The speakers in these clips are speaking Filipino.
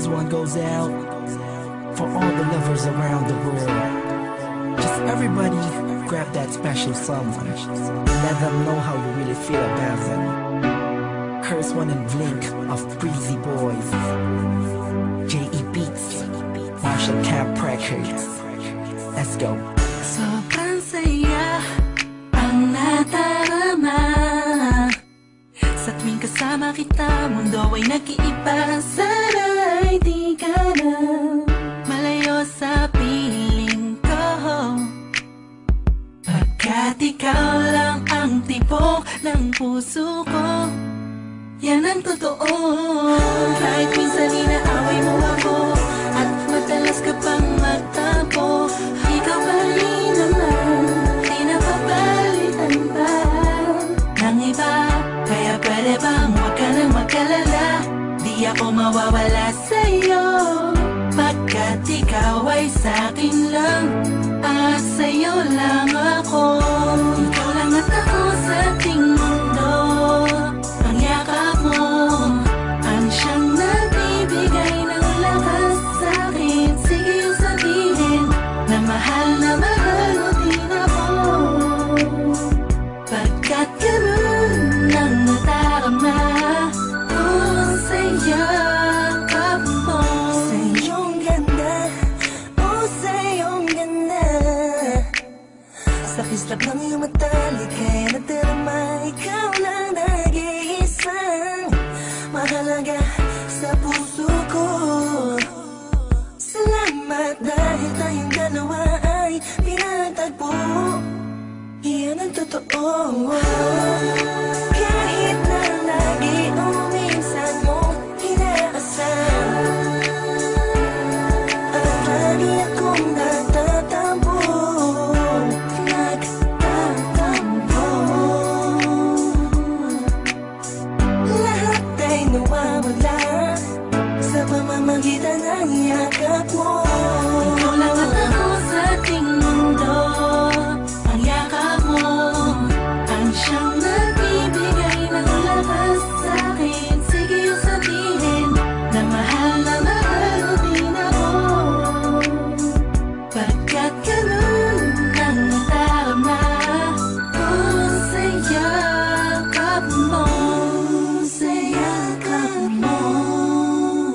one goes out for all the lovers around the world. Just everybody grab that special someone. Let them know how you really feel about them. Curse One and Blink of Breezy Boys. J.E. Beats, Marshall Camp Records. Let's go. Sobrang saya ang nadarama sa tuwing kasama kita. Mundo ay nag-iiba. Sana'y di ka na malayo sa piling ko, pagkat ikaw lang ang tibok ng puso ko. Yan ang totoo. Kahit minsan inaaway mo ako at madalas ka pang magtampo, ikaw pa rin naman, di napapalitan ba ng iba? Kaya pwede bang huwag ka nang mag-alala, di ako mawawala sa'yo, pagkat ikaw ay sa'kin lang at sa'yo lang ako. Ikaw lang at ako sa ating mundo. Ang yakap mo ang siyang nagbibigay ng lakas sa'kin. Sige yung sabihin na mahal mo din ako, pagkat ganun ang nadarama ko sa yakap mo. Sa iyong ganda, oh sa iyong ganda, sa kislap ng iyong mata, likay nadarama. Ikaw lang nag-iisang mahalaga sa puso ko. Salamat dahil tayong dalawa ay pinagtagpo. Iyan ang totoo. Kahit na lagi o minsan mong inaasam, at lagi akong nagtatampo. Lahat ay nawawala sa pamamagitan ng yakap mo. Ikaw lang at ako sa ating mundo. Ang yakap mo ang siyang nagbibigay ng lakas sa'kin. Sige yung sabihin na mahal mo din ako, pagkat ganun ang nadarama ko sa yakap mo. Sa yakap mo,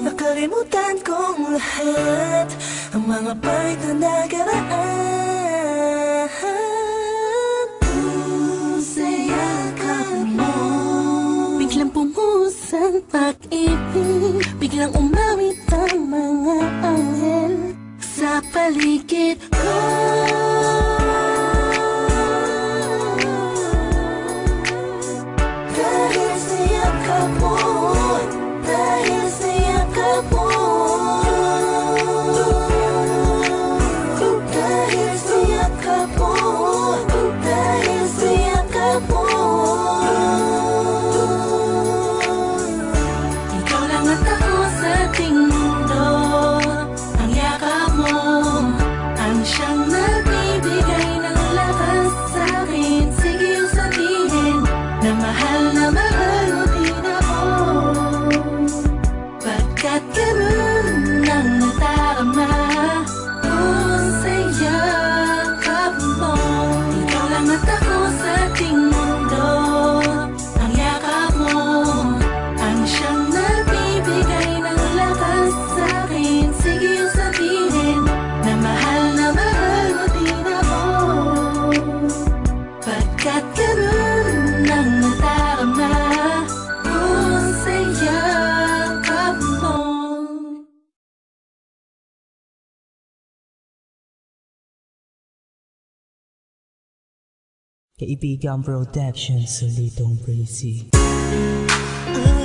nakalimutan kong lahat ang mga pahit na nakaraan. Sa yakap mo, biglang pumuhos ang pag-ibig, biglang umawit ang mga anghel sa paligid ko. Dahil sa yakap mo, dahil sa yakap mo, dahil sa yakap mo, dahil sa yakap mo. Ikaw lang at ako sa ating mundo. Ang yakap mo ang siyang nagbibigay ng lakas sa'kin. Sige yung sabihin na mahal mo din ako, pagkat ganun ang nadarama ko sa yakap mo. Ikaw lang at ako sa ating mundo. Ang yakap mo ang siyang nagbibigay ng lakas sa'kin. Sige yung sabihin na mahal mo din ako, pagkat ganun ang nadarama ko sa yakap mo. Kaibigan Production, Solitong Breezy. Oh,